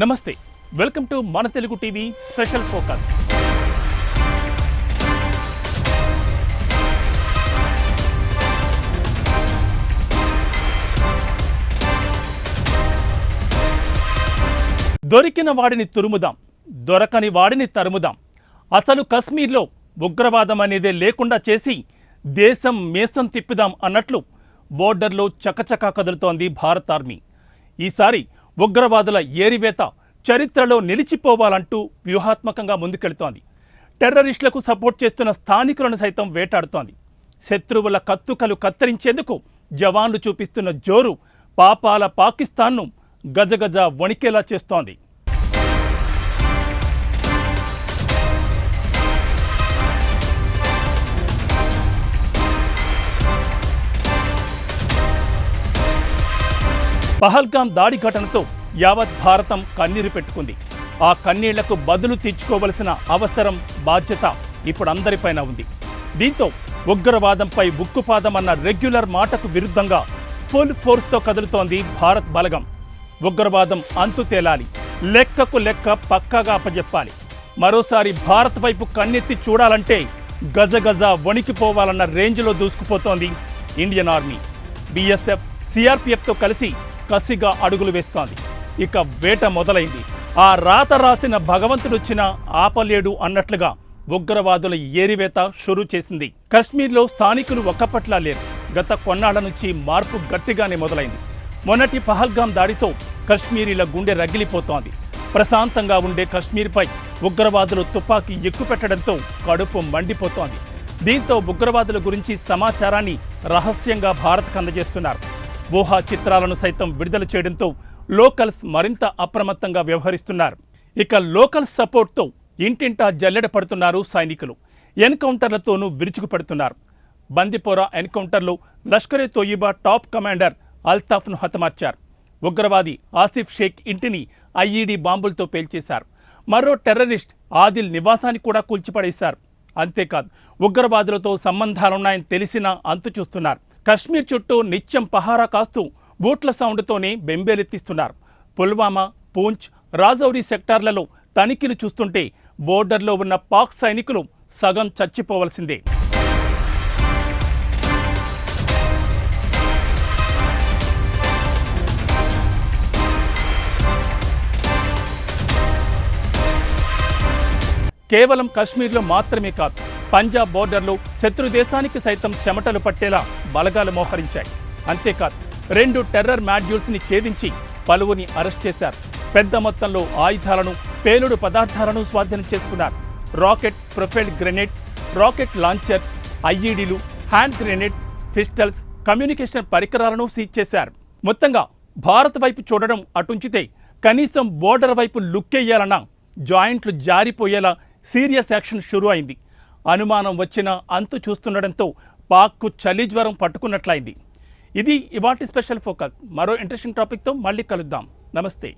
నమస్తే, welcome to మన Telugu TV special focus. దొరికిన వాడిని తురుముదాం, దొరకని వాడిని తరుముదాం. అసలు కశ్మీర్లో ఉగ్రవాదం అనేదే లేకుండా చేసి దేశం మేసం తిప్పుదాం అన్నట్లు బోర్డర్లో చకచకా కదులుతోంది భారత్ ఆర్మీ. ఈసారి ఉగ్రవాదుల ఏరివేత చరిత్రలో నిలిచిపోవాలంటూ వ్యూహాత్మకంగా ముందుకెళ్తోంది. టెర్రరిస్టులకు సపోర్ట్ చేస్తున్న స్థానికులను సైతం వేటాడుతోంది. శత్రువుల కత్తుకలు కత్తిరించేందుకు జవాన్లు చూపిస్తున్న జోరు పాపాల పాకిస్తాన్ను గజగజ వణికేలా చేస్తోంది. పహల్గాం దాడి ఘటనతో యావత్ భారతం కన్నీరు పెట్టుకుంది. ఆ కన్నీళ్లకు బదులు తీర్చుకోవలసిన అవసరం, బాధ్యత ఇప్పుడు అందరిపైన ఉంది. దీంతో ఉగ్రవాదంపై ఉక్కుపాదమన్న రెగ్యులర్ మాటకు విరుద్ధంగా ఫుల్ ఫోర్స్తో కదులుతోంది భారత్ బలగం. ఉగ్రవాదం అంతు తేలాలి, లెక్కకు లెక్క పక్కాగా అప్పజెప్పాలి. మరోసారి భారత్ వైపు కన్నెత్తి చూడాలంటే గజగజ వణికిపోవాలన్న రేంజ్లో దూసుకుపోతోంది ఇండియన్ ఆర్మీ. బీఎస్ఎఫ్, సిఆర్పీఎఫ్తో కలిసి కసిగా అడుగులు వేస్తోంది. ఇక వేట మొదలైంది. ఆ రాత రాసిన భగవంతుడొచ్చినా ఆపలేడు అన్నట్లుగా ఉగ్రవాదుల ఏరివేత షురూ చేసింది. కశ్మీర్లో స్థానికులు ఒక్కపట్లా లేరు. గత కొన్నాళ్ల నుంచి మార్పు గట్టిగానే మొదలైంది. మొన్నటి పహల్గాం దాడితో కశ్మీరీల గుండె రగిలిపోతోంది. ప్రశాంతంగా ఉండే కశ్మీర్పై ఉగ్రవాదులు తుపాకీ ఎక్కుపెట్టడంతో కడుపు మండిపోతోంది. దీంతో ఉగ్రవాదుల గురించి సమాచారాన్ని రహస్యంగా భారత్కు అందజేస్తున్నారు. ఊహా చిత్రాలను సైతం విడుదల చేయడంతో లోకల్స్ మరింత అప్రమత్తంగా వ్యవహరిస్తున్నారు. ఇక లోకల్ సపోర్ట్తో ఇంటింటా జల్లెడ పడుతున్నారు సైనికులు. ఎన్కౌంటర్లతోనూ విరుచుకుపడుతున్నారు. బందిపోరా ఎన్కౌంటర్లో లష్కరే తోయిబా టాప్ కమాండర్ అల్తాఫ్ను హతమార్చారు. ఉగ్రవాది ఆసిఫ్ షేక్ ఇంటిని ఐఈడీ బాంబులతో పేల్చేశారు. మరో టెర్రరిస్ట్ ఆదిల్ నివాసాన్ని కూడా కూల్చిపడేశారు. అంతేకాదు, ఉగ్రవాదులతో సంబంధాలున్నాయని తెలిసినా అంతు చూస్తున్నారు. కశ్మీర్ చుట్టూ నిత్యం పహారా కాస్తూ బూట్ల సౌండ్తోనే బెంబేలెత్తిస్తున్నారు. పుల్వామా, పూంచ్, రాజౌరి సెక్టార్లలో తనిఖీలు చూస్తుంటే బోర్డర్లో ఉన్న పాక్ సైనికులు సగం చచ్చిపోవలసిందే. కేవలం కశ్మీర్లో మాత్రమే కాదు, పంజాబ్ బోర్డర్లో శత్రు దేశానికి సైతం చెమటలు పట్టేలా బలగాలు మోహరించాయి. అంతేకాదు, 2 టెర్రర్ మాడ్యూల్స్ని ఛేదించి పలువురిని అరెస్ట్ చేశారు. పెద్ద మొత్తంలో ఆయుధాలను, పేలుడు పదార్థాలను స్వాధీనం చేసుకున్నారు. Rocket profile grenade, rocket launcher, ఐఈడీలు, హ్యాండ్ గ్రెనేడ్, పిస్టల్స్, కమ్యూనికేషన్ పరికరాలను సీజ్ చేశారు. మొత్తంగా భారత్ వైపు చూడడం అటుంచితే కనీసం బోర్డర్ వైపు లుక్కేయాలన్నా జాయింట్లు జారిపోయేలా సీరియస్ యాక్షన్ షురూ అయింది. అనుమానం వచ్చినా అంతు చూస్తుండడంతో పాక్కు చలి జ్వరం పట్టుకున్నట్లయింది. ఇది ఇవాటి స్పెషల్ ఫోకస్. మరో ఇంట్రెస్టింగ్ టాపిక్తో మళ్ళీ కలుద్దాం. నమస్తే.